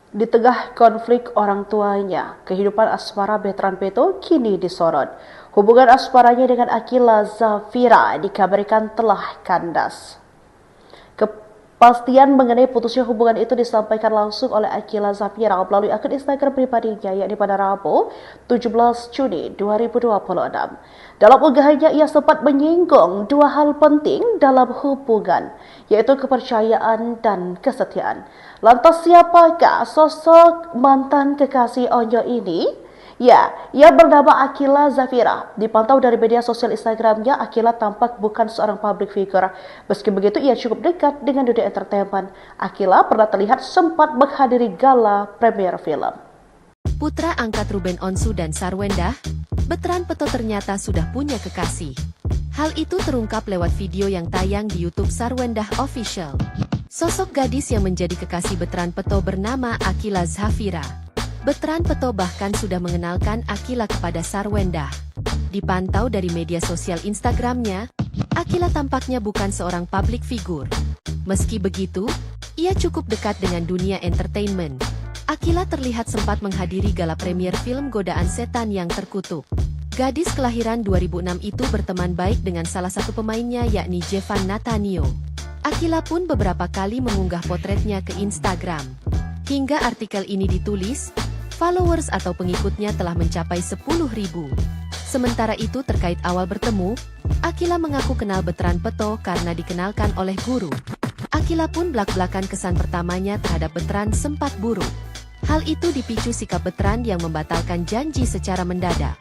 Di tengah konflik orang tuanya, kehidupan asmara Betran Peto kini disorot. Hubungan asmaranya dengan Akila Zafira dikabarkan telah kandas. Kepastian mengenai putusnya hubungan itu disampaikan langsung oleh Akila Zafira melalui akun Instagram pribadinya, yakni pada Rabu 17 Juni 2026. Dalam unggahannya, ia sempat menyinggung dua hal penting dalam hubungan, yaitu kepercayaan dan kesetiaan. Lantas siapakah sosok mantan kekasih Onyo ini? Ya, ia bernama Akila Zafira. Dipantau dari media sosial Instagramnya, Akila tampak bukan seorang public figure. Meski begitu, ia cukup dekat dengan dunia entertainment. Akila pernah terlihat sempat menghadiri gala premier film. Putra angkat Ruben Onsu dan Sarwendah, Betran Peto ternyata sudah punya kekasih. Hal itu terungkap lewat video yang tayang di YouTube Sarwendah Official. Sosok gadis yang menjadi kekasih Betran Peto bernama Akila Zafira. Betran Peto bahkan sudah mengenalkan Akila kepada Sarwendah. Dipantau dari media sosial Instagramnya, Akila tampaknya bukan seorang public figure. Meski begitu, ia cukup dekat dengan dunia entertainment. Akila terlihat sempat menghadiri gala premier film Godaan Setan yang Terkutuk. Gadis kelahiran 2006 itu berteman baik dengan salah satu pemainnya, yakni Jevan Natanio. Akila pun beberapa kali mengunggah potretnya ke Instagram. Hingga artikel ini ditulis, followers atau pengikutnya telah mencapai 10.000. Sementara itu terkait awal bertemu, Akila mengaku kenal Betran Peto karena dikenalkan oleh guru. Akila pun belak-belakan kesan pertamanya terhadap Betran sempat buruk. Hal itu dipicu sikap Betran yang membatalkan janji secara mendadak.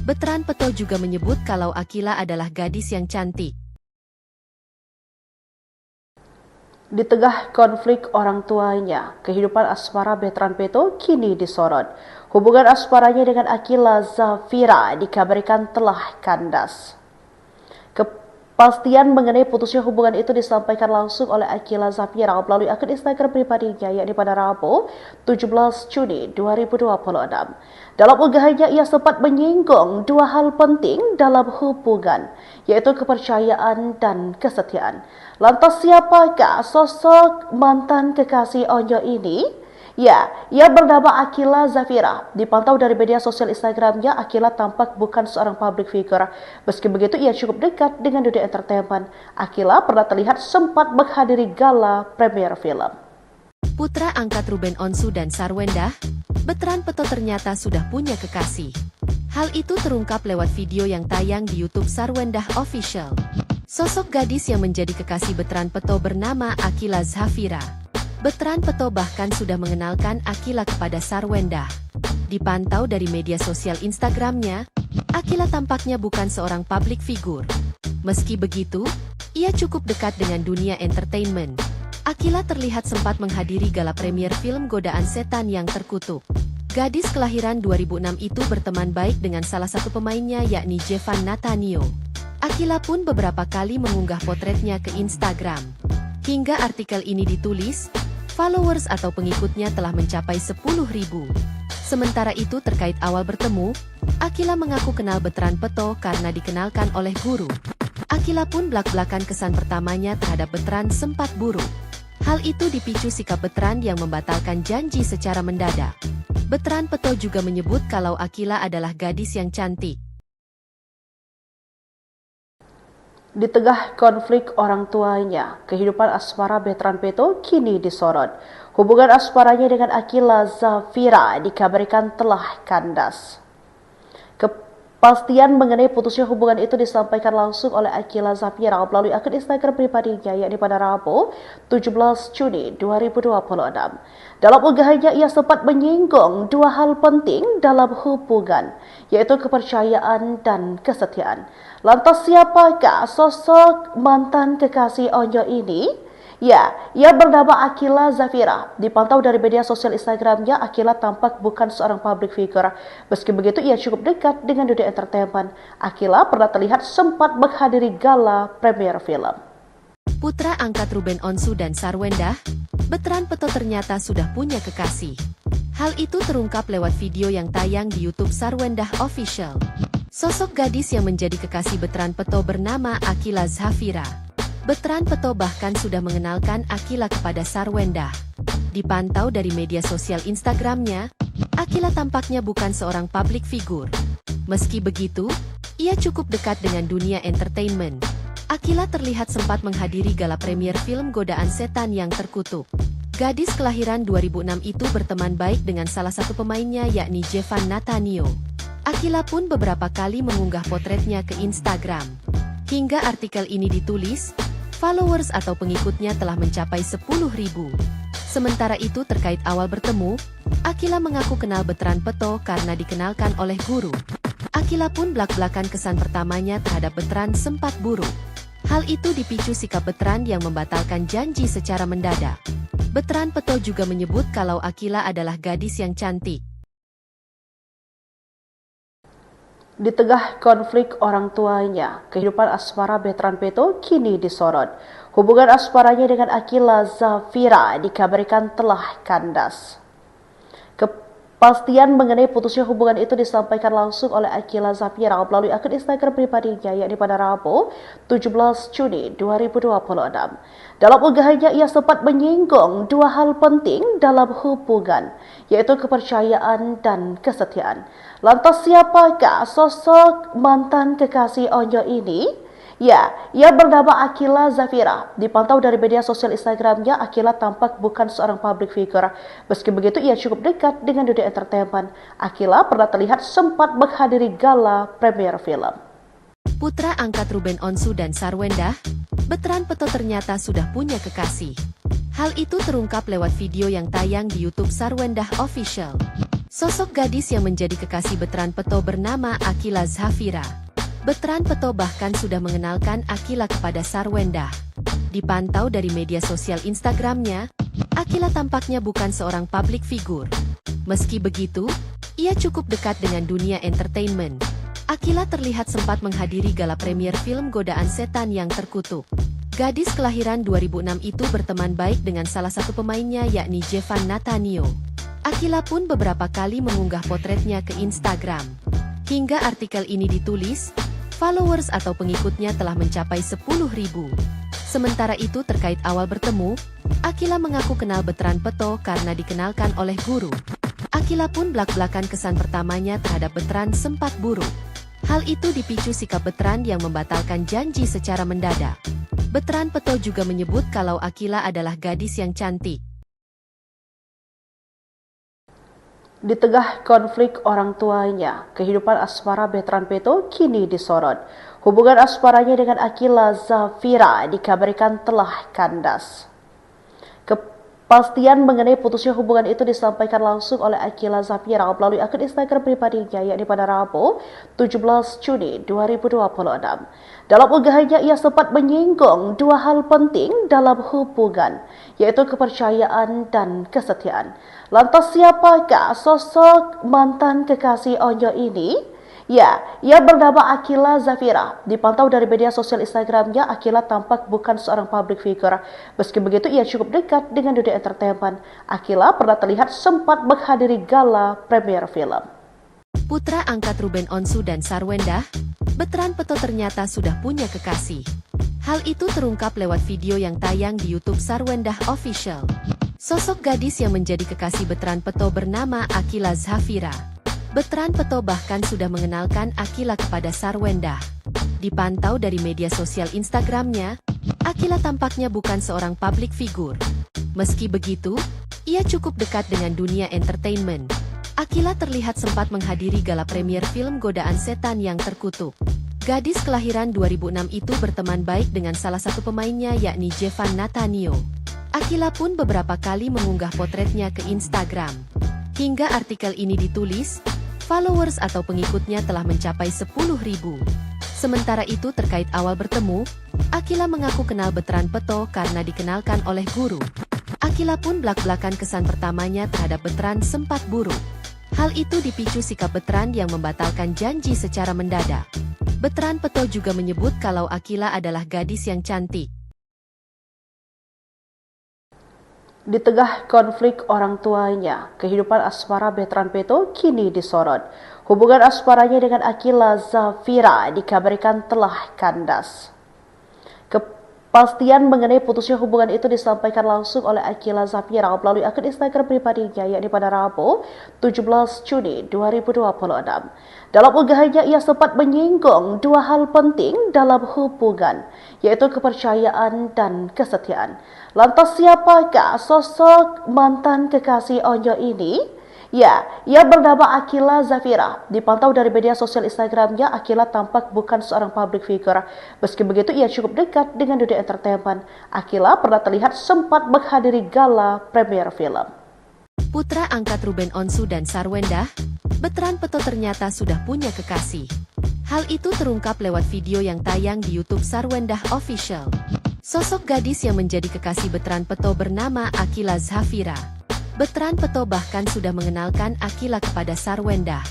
Betran Peto juga menyebut kalau Akila adalah gadis yang cantik. Di tengah konflik orang tuanya, kehidupan asmara Betran Peto kini disorot. Hubungan asmaranya dengan Akila Zafira dikabarkan telah kandas. Kepastian mengenai putusnya hubungan itu disampaikan langsung oleh Akila Zafira melalui akun Instagram pribadinya, yakni pada Rabu 17 Juni 2026. Dalam unggahannya, ia sempat menyinggung dua hal penting dalam hubungan, yaitu kepercayaan dan kesetiaan. Lantas siapakah sosok mantan kekasih Onyo ini? Ya, ia bernama Akila Zafira. Dipantau dari media sosial Instagramnya, Akila tampak bukan seorang public figure. Meski begitu, ia cukup dekat dengan dunia entertainment. Akila pernah terlihat sempat menghadiri gala premier film. Putra angkat Ruben Onsu dan Sarwendah, Betran Peto ternyata sudah punya kekasih. Hal itu terungkap lewat video yang tayang di YouTube Sarwendah Official. Sosok gadis yang menjadi kekasih Betran Peto bernama Akila Zafira. Betran Peto bahkan sudah mengenalkan Akila kepada Sarwendah. Dipantau dari media sosial Instagramnya, Akila tampaknya bukan seorang public figure. Meski begitu, ia cukup dekat dengan dunia entertainment. Akila terlihat sempat menghadiri gala premier film Godaan Setan yang Terkutuk. Gadis kelahiran 2006 itu berteman baik dengan salah satu pemainnya, yakni Jevan Natanio. Akila pun beberapa kali mengunggah potretnya ke Instagram. Hingga artikel ini ditulis, followers atau pengikutnya telah mencapai 10.000. Sementara itu terkait awal bertemu, Akila mengaku kenal Betran Peto karena dikenalkan oleh guru. Akila pun belak-belakan kesan pertamanya terhadap Betran sempat buruk. Hal itu dipicu sikap Betran yang membatalkan janji secara mendadak. Betran Peto juga menyebut kalau Akila adalah gadis yang cantik. Di tengah konflik orang tuanya, kehidupan asmara Betran Peto kini disorot. Hubungan asmaranya dengan Akila Zafira dikabarkan telah kandas. Kepastian mengenai putusnya hubungan itu disampaikan langsung oleh Akila Zafira melalui akun Instagram pribadinya, yakni pada Rabu 17 Juni 2026. Dalam unggahannya, ia sempat menyinggung dua hal penting dalam hubungan, yaitu kepercayaan dan kesetiaan. Lantas siapakah sosok mantan kekasih Onyo ini? Ya, ia bernama Akila Zafira. Dipantau dari media sosial Instagramnya, Akila tampak bukan seorang public figure. Meski begitu, ia cukup dekat dengan dunia entertainment. Akila pernah terlihat sempat menghadiri gala premier film. Putra angkat Ruben Onsu dan Sarwendah, Betran Peto ternyata sudah punya kekasih. Hal itu terungkap lewat video yang tayang di YouTube Sarwendah Official. Sosok gadis yang menjadi kekasih Betran Peto bernama Akila Zafira. Betran Peto bahkan sudah mengenalkan Akila kepada Sarwendah. Dipantau dari media sosial Instagramnya, Akila tampaknya bukan seorang public figure. Meski begitu, ia cukup dekat dengan dunia entertainment. Akila terlihat sempat menghadiri gala premier film Godaan Setan yang Terkutuk. Gadis kelahiran 2006 itu berteman baik dengan salah satu pemainnya yakni Jevan Natanio. Akila pun beberapa kali mengunggah potretnya ke Instagram. Hingga artikel ini ditulis, followers atau pengikutnya telah mencapai 10.000. Sementara itu terkait awal bertemu, Akila mengaku kenal Betran Peto karena dikenalkan oleh guru. Akila pun belak-belakan kesan pertamanya terhadap Betran sempat buruk. Hal itu dipicu sikap Betran yang membatalkan janji secara mendadak. Betran Peto juga menyebut kalau Akila adalah gadis yang cantik. Di tengah konflik orang tuanya, kehidupan asmara Betran Peto kini disorot. Hubungan asmaranya dengan Akila Zafira dikabarkan telah kandas. Kepastian mengenai putusnya hubungan itu disampaikan langsung oleh Akila Zafira melalui akun Instagram pribadinya yakni pada Rabu 17 Juni 2026. Dalam unggahannya ia sempat menyinggung dua hal penting dalam hubungan, yaitu kepercayaan dan kesetiaan. Lantas siapakah sosok mantan kekasih Onyo ini? Ya, ia bernama Akila Zafira. Dipantau dari media sosial Instagramnya, Akila tampak bukan seorang public figure. Meski begitu, ia cukup dekat dengan dunia entertainment. Akila pernah terlihat sempat menghadiri gala premier film. Putra angkat Ruben Onsu dan Sarwendah, Betran Peto ternyata sudah punya kekasih. Hal itu terungkap lewat video yang tayang di YouTube Sarwendah Official. Sosok gadis yang menjadi kekasih Betran Peto bernama Akila Zafira. Betran Peto bahkan sudah mengenalkan Akila kepada Sarwendah. Dipantau dari media sosial Instagramnya, Akila tampaknya bukan seorang public figure. Meski begitu, ia cukup dekat dengan dunia entertainment. Akila terlihat sempat menghadiri gala premier film Godaan Setan yang Terkutuk. Gadis kelahiran 2006 itu berteman baik dengan salah satu pemainnya yakni Jevan Natanio. Akila pun beberapa kali mengunggah potretnya ke Instagram. Hingga artikel ini ditulis, followers atau pengikutnya telah mencapai 10.000. Sementara itu terkait awal bertemu, Akila mengaku kenal Betran Peto karena dikenalkan oleh guru. Akila pun belak-belakan kesan pertamanya terhadap Betran sempat buruk. Hal itu dipicu sikap Betran yang membatalkan janji secara mendadak. Betran Peto juga menyebut kalau Akila adalah gadis yang cantik. Di tengah konflik orang tuanya, kehidupan asmara Betran Peto kini disorot. Hubungan asmaranya dengan Akila Zafira dikabarkan telah kandas. Kepastian mengenai putusnya hubungan itu disampaikan langsung oleh Akila Zafira melalui akun Instagram pribadinya yakni pada Rabu 17 Juni 2026. Dalam unggahannya ia sempat menyinggung dua hal penting dalam hubungan, yaitu kepercayaan dan kesetiaan. Lantas siapakah sosok mantan kekasih Onyo ini? Ya, ia bernama Akila Zafira. Dipantau dari media sosial Instagramnya, Akila tampak bukan seorang public figure. Meski begitu, ia cukup dekat dengan dunia entertainment. Akila pernah terlihat sempat menghadiri gala premier film. Putra angkat Ruben Onsu dan Sarwendah, Betran Peto ternyata sudah punya kekasih. Hal itu terungkap lewat video yang tayang di YouTube Sarwendah Official. Sosok gadis yang menjadi kekasih Betran Peto bernama Akila Zafira. Betran Peto bahkan sudah mengenalkan Akila kepada Sarwendah. Dipantau dari media sosial Instagramnya, Akila tampaknya bukan seorang public figure. Meski begitu, ia cukup dekat dengan dunia entertainment. Akila terlihat sempat menghadiri gala premier film Godaan Setan yang Terkutuk. Gadis kelahiran 2006 itu berteman baik dengan salah satu pemainnya yakni Jevan Natanio. Akila pun beberapa kali mengunggah potretnya ke Instagram. Hingga artikel ini ditulis, followers atau pengikutnya telah mencapai 10.000. Sementara itu terkait awal bertemu, Akila mengaku kenal Betran Peto karena dikenalkan oleh guru. Akila pun belak-belakan kesan pertamanya terhadap Betran sempat buruk. Hal itu dipicu sikap Betran yang membatalkan janji secara mendadak. Betran Peto juga menyebut kalau Akila adalah gadis yang cantik. Di tengah konflik orang tuanya, kehidupan asmara Betran Peto kini disorot. Hubungan asmaranya dengan Akila Zafira dikabarkan telah kandas. Kepastian mengenai putusnya hubungan itu disampaikan langsung oleh Akila Zafira melalui akun Instagram pribadinya yakni pada Rabu 17 Juni 2026. Dalam unggahannya ia sempat menyinggung dua hal penting dalam hubungan, yaitu kepercayaan dan kesetiaan. Lantas siapakah sosok mantan kekasih Onyo ini? Ya, ia bernama Akila Zafira. Dipantau dari media sosial Instagramnya, Akila tampak bukan seorang public figure. Meski begitu, ia cukup dekat dengan dunia entertainment. Akila pernah terlihat sempat menghadiri gala premier film. Putra angkat Ruben Onsu dan Sarwendah, Betran Peto ternyata sudah punya kekasih. Hal itu terungkap lewat video yang tayang di YouTube Sarwendah Official. Sosok gadis yang menjadi kekasih Betran Peto bernama Akila Zafira. Betran Peto bahkan sudah mengenalkan Akila kepada Sarwendah.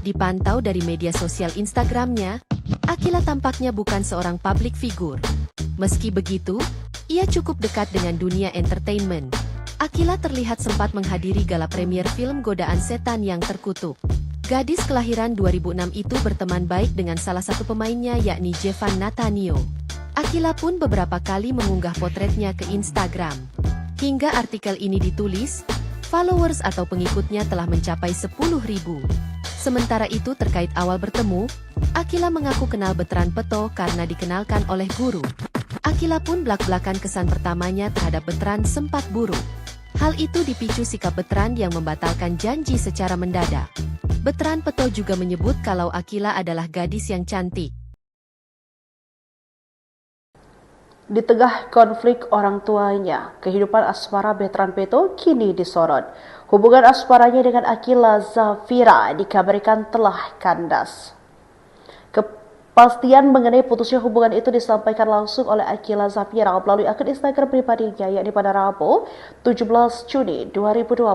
Dipantau dari media sosial Instagramnya, Akila tampaknya bukan seorang public figure. Meski begitu, ia cukup dekat dengan dunia entertainment. Akila terlihat sempat menghadiri gala premier film Godaan Setan yang Terkutuk. Gadis kelahiran 2006 itu berteman baik dengan salah satu pemainnya yakni Jevan Natanio. Akila pun beberapa kali mengunggah potretnya ke Instagram. Hingga artikel ini ditulis, followers atau pengikutnya telah mencapai 10.000. Sementara itu terkait awal bertemu, Akila mengaku kenal Betran Peto karena dikenalkan oleh guru. Akila pun belak-belakan kesan pertamanya terhadap Betran sempat buruk. Hal itu dipicu sikap Betran yang membatalkan janji secara mendadak. Betran Peto juga menyebut kalau Akila adalah gadis yang cantik. Di tengah konflik orang tuanya, kehidupan asmara Betran Peto kini disorot. Hubungan asmaranya dengan Akila Zafira dikabarkan telah kandas. Kepastian mengenai putusnya hubungan itu disampaikan langsung oleh Akila Zafira melalui akun Instagram pribadinya yakni pada Rabu 17 Juni 2026.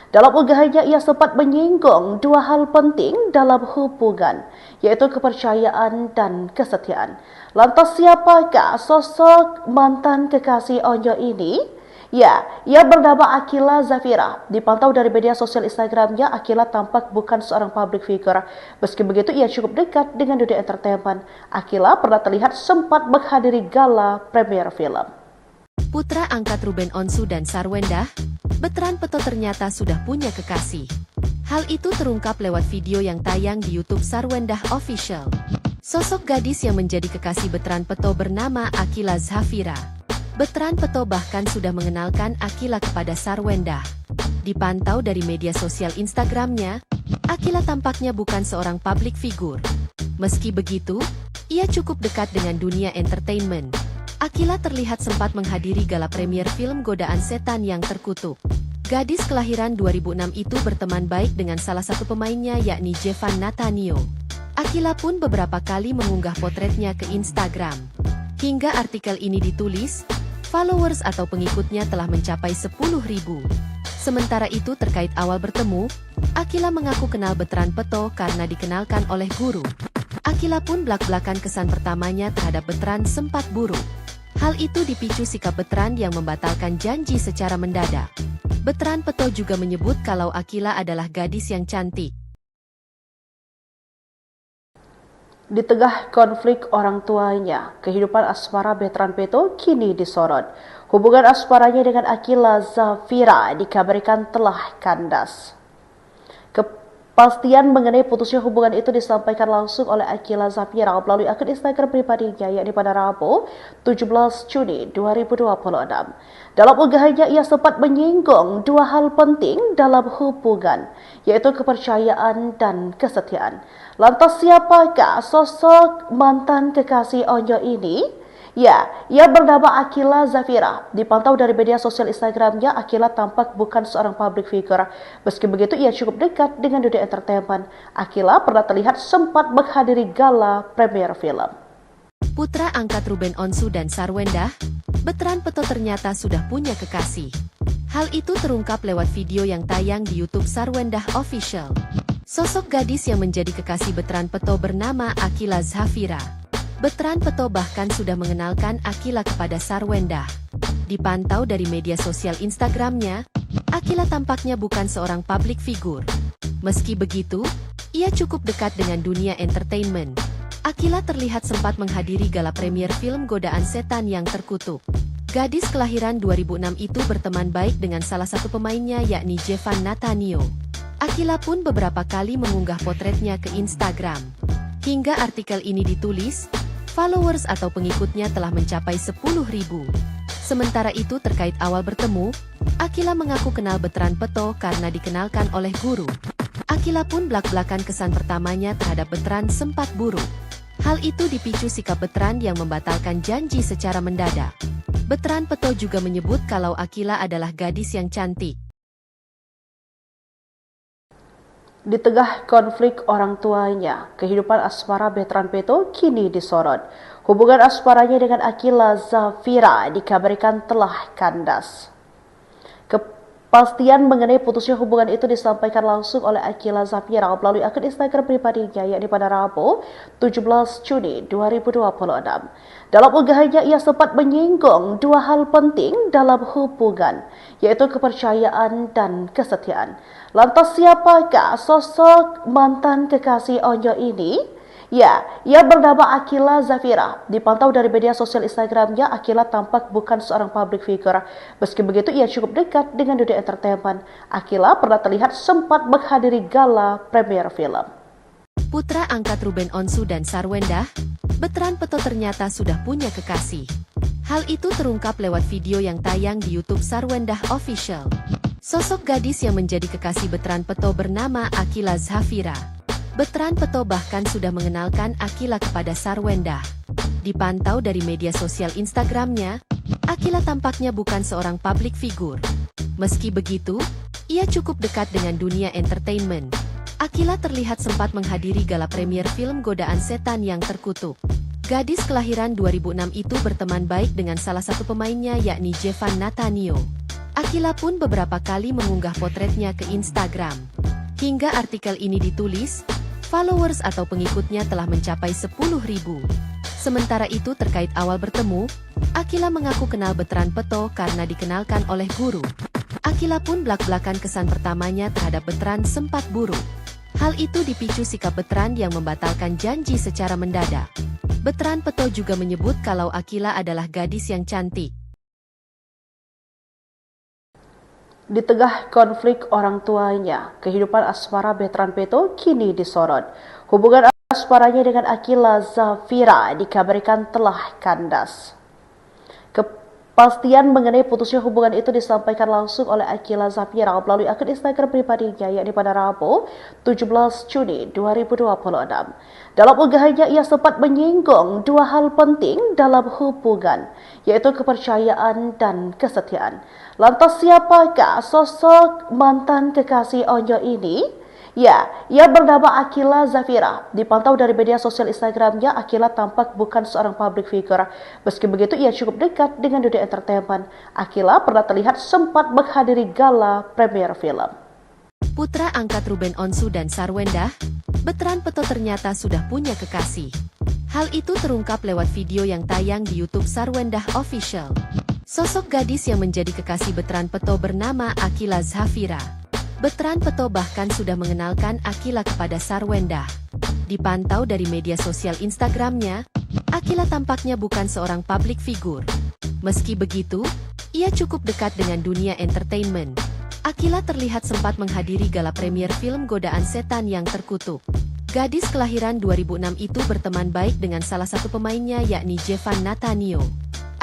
Dalam unggahannya ia sempat menyinggung dua hal penting dalam hubungan, yaitu kepercayaan dan kesetiaan. Lantas siapakah sosok mantan kekasih Onyo ini? Ya, ia bernama Akila Zafira. Dipantau dari media sosial Instagramnya, Akila tampak bukan seorang public figure. Meski begitu, ia cukup dekat dengan dunia entertainment. Akila pernah terlihat sempat menghadiri gala premier film. Putra angkat Ruben Onsu dan Sarwendah, Betran Peto ternyata sudah punya kekasih. Hal itu terungkap lewat video yang tayang di YouTube Sarwendah Official. Sosok gadis yang menjadi kekasih Betran Peto bernama Akila Zafira. Betran Peto bahkan sudah mengenalkan Akila kepada Sarwendah. Dipantau dari media sosial Instagramnya, Akila tampaknya bukan seorang public figure. Meski begitu, ia cukup dekat dengan dunia entertainment. Akila terlihat sempat menghadiri gala premier film Godaan Setan yang Terkutuk. Gadis kelahiran 2006 itu berteman baik dengan salah satu pemainnya yakni Jevan Natanio. Akila pun beberapa kali mengunggah potretnya ke Instagram. Hingga artikel ini ditulis, followers atau pengikutnya telah mencapai 10.000. Sementara itu terkait awal bertemu, Akila mengaku kenal Betran Peto karena dikenalkan oleh guru. Akila pun belak-belakan kesan pertamanya terhadap Betran sempat buruk. Hal itu dipicu sikap Betran yang membatalkan janji secara mendadak. Betran Peto juga menyebut kalau Akila adalah gadis yang cantik. Di tengah konflik orang tuanya, kehidupan asmara Betran Peto kini disorot. Hubungan asmaranya dengan Akila Zafira dikabarkan telah kandas. Kepastian mengenai putusnya hubungan itu disampaikan langsung oleh Akila Zafira melalui akun Instagram pribadinya yakni pada Rabu 17 Juni 2026. Dalam unggahannya ia sempat menyinggung dua hal penting dalam hubungan, yaitu kepercayaan dan kesetiaan. Lantas siapakah sosok mantan kekasih Onyo ini? Ya, ia bernama Akila Zafira. Dipantau dari media sosial Instagramnya, Akila tampak bukan seorang public figure. Meski begitu, ia cukup dekat dengan dunia entertainment. Akila pernah terlihat sempat menghadiri gala premier film. Putra angkat Ruben Onsu dan Sarwendah, Betran Peto ternyata sudah punya kekasih. Hal itu terungkap lewat video yang tayang di YouTube Sarwendah Official. Sosok gadis yang menjadi kekasih Betran Peto bernama Akila Zafira. Betran Peto bahkan sudah mengenalkan Akila kepada Sarwendah. Dipantau dari media sosial Instagramnya, Akila tampaknya bukan seorang public figure. Meski begitu, ia cukup dekat dengan dunia entertainment. Akila terlihat sempat menghadiri gala premier film Godaan Setan yang Terkutuk. Gadis kelahiran 2006 itu berteman baik dengan salah satu pemainnya yakni Jevan Natanio. Akila pun beberapa kali mengunggah potretnya ke Instagram. Hingga artikel ini ditulis, followers atau pengikutnya telah mencapai 10.000. Sementara itu terkait awal bertemu, Akila mengaku kenal Betran Peto karena dikenalkan oleh guru. Akila pun belak-belakan kesan pertamanya terhadap Betran sempat buruk. Hal itu dipicu sikap Betran yang membatalkan janji secara mendadak. Betran Peto juga menyebut kalau Akila adalah gadis yang cantik. Di tengah konflik orang tuanya, kehidupan asmara Betran Peto kini disorot. Hubungan asmaranya dengan Akila Zafira dikabarkan telah kandas. Kepastian mengenai putusnya hubungan itu disampaikan langsung oleh Akila Zafira melalui akun Instagram pribadinya yakni pada Rabu 17 Juni 2026. Dalam unggahannya ia sempat menyinggung dua hal penting dalam hubungan, yaitu kepercayaan dan kesetiaan. Lantas siapakah sosok mantan kekasih Onyo ini? Ya, ia bernama Akila Zafira. Dipantau dari media sosial Instagramnya, Akila tampak bukan seorang public figure. Meski begitu, ia cukup dekat dengan dunia entertainment. Akila pernah terlihat sempat menghadiri gala premier film. Putra angkat Ruben Onsu dan Sarwendah, Betran Peto ternyata sudah punya kekasih. Hal itu terungkap lewat video yang tayang di YouTube Sarwendah Official. Sosok gadis yang menjadi kekasih Betran Peto bernama Akila Zafira. Betran Peto bahkan sudah mengenalkan Akila kepada Sarwendah. Dipantau dari media sosial Instagramnya, Akila tampaknya bukan seorang public figure. Meski begitu, ia cukup dekat dengan dunia entertainment. Akila terlihat sempat menghadiri gala premier film Godaan Setan yang Terkutuk. Gadis kelahiran 2006 itu berteman baik dengan salah satu pemainnya yakni Jevan Natanio. Akila pun beberapa kali mengunggah potretnya ke Instagram. Hingga artikel ini ditulis, followers atau pengikutnya telah mencapai 10.000. Sementara itu terkait awal bertemu, Akila mengaku kenal Betran Peto karena dikenalkan oleh guru. Akila pun belak-belakan kesan pertamanya terhadap Betran sempat buruk. Hal itu dipicu sikap Betran yang membatalkan janji secara mendadak. Betran Peto juga menyebut kalau Akila adalah gadis yang cantik. Di tengah konflik orang tuanya, kehidupan asmara Betran Peto kini disorot. Hubungan asmaranya dengan Akila Zafira dikabarkan telah kandas. Kepastian mengenai putusnya hubungan itu disampaikan langsung oleh Akila Zafira melalui akun Instagram pribadinya yakni pada Rabu 17 Juni 2026. Dalam unggahannya ia sempat menyinggung dua hal penting dalam hubungan, yaitu kepercayaan dan kesetiaan. Lantas siapakah sosok mantan kekasih Onyo ini? Ya, ia bernama Akila Zafira. Dipantau dari media sosial Instagramnya, Akila tampak bukan seorang public figure. Meski begitu, ia cukup dekat dengan dunia entertainment. Akila pernah terlihat sempat menghadiri gala premier film. Putra angkat Ruben Onsu dan Sarwendah, Betran Peto ternyata sudah punya kekasih. Hal itu terungkap lewat video yang tayang di YouTube Sarwendah Official. Sosok gadis yang menjadi kekasih Betran Peto bernama Akila Zafira. Betran Peto bahkan sudah mengenalkan Akila kepada Sarwendah. Dipantau dari media sosial Instagramnya, Akila tampaknya bukan seorang public figure. Meski begitu, ia cukup dekat dengan dunia entertainment. Akila terlihat sempat menghadiri gala premier film Godaan Setan yang Terkutuk. Gadis kelahiran 2006 itu berteman baik dengan salah satu pemainnya yakni Jevan Natanio.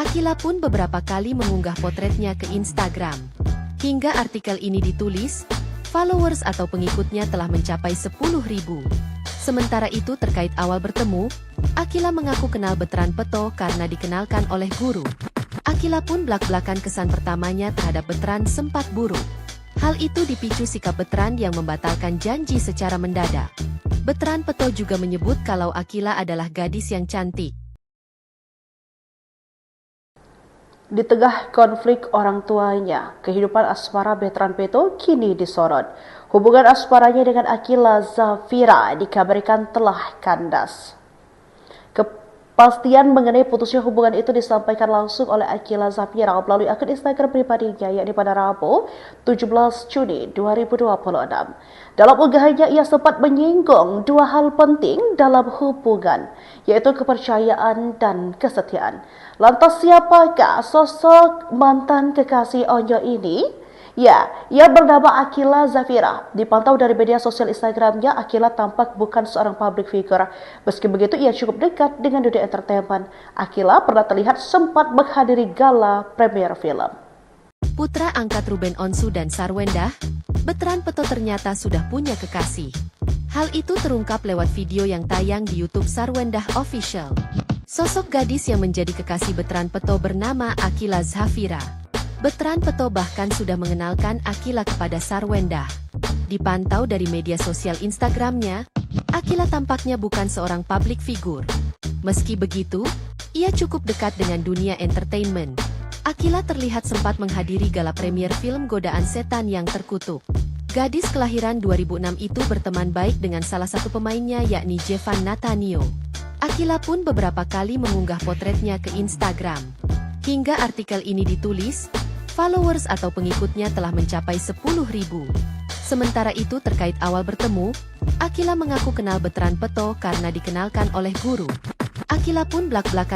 Akila pun beberapa kali mengunggah potretnya ke Instagram. Hingga artikel ini ditulis, followers atau pengikutnya telah mencapai 10.000. Sementara itu terkait awal bertemu, Akila mengaku kenal Betran Peto karena dikenalkan oleh guru. Akila pun belak-belakan kesan pertamanya terhadap Betran sempat buruk. Hal itu dipicu sikap Betran yang membatalkan janji secara mendadak. Betran Peto juga menyebut kalau Akila adalah gadis yang cantik. Di tengah konflik orang tuanya, kehidupan asmara Betran Peto kini disorot. Hubungan asmaranya dengan Akila Zafira dikabarkan telah kandas. Pastian mengenai putusnya hubungan itu disampaikan langsung oleh Akila Zafira melalui akun Instagram pribadinya yakni pada Rabu 17 Juni 2026. Dalam unggahannya ia sempat menyinggung dua hal penting dalam hubungan, yaitu kepercayaan dan kesetiaan. Lantas siapakah sosok mantan kekasih Onyo ini? Ya, ia bernama Akila Zafira. Dipantau dari media sosial Instagramnya, Akila tampak bukan seorang public figure. Meski begitu, ia cukup dekat dengan dunia entertainment. Akila pernah terlihat sempat menghadiri gala premier film. Putra angkat Ruben Onsu dan Sarwendah, Betran Peto ternyata sudah punya kekasih. Hal itu terungkap lewat video yang tayang di YouTube Sarwendah Official. Sosok gadis yang menjadi kekasih Betran Peto bernama Akila Zafira. Betran Peto bahkan sudah mengenalkan Akila kepada Sarwendah. Dipantau dari media sosial Instagramnya, Akila tampaknya bukan seorang public figure. Meski begitu, ia cukup dekat dengan dunia entertainment. Akila terlihat sempat menghadiri gala premier film Godaan Setan yang Terkutuk. Gadis kelahiran 2006 itu berteman baik dengan salah satu pemainnya yakni Jevan Natanio. Akila pun beberapa kali mengunggah potretnya ke Instagram. Hingga artikel ini ditulis, followers atau pengikutnya telah mencapai 10.000. Sementara itu terkait awal bertemu, Akila mengaku kenal Betran Peto karena dikenalkan oleh guru. Akila pun belak-belakan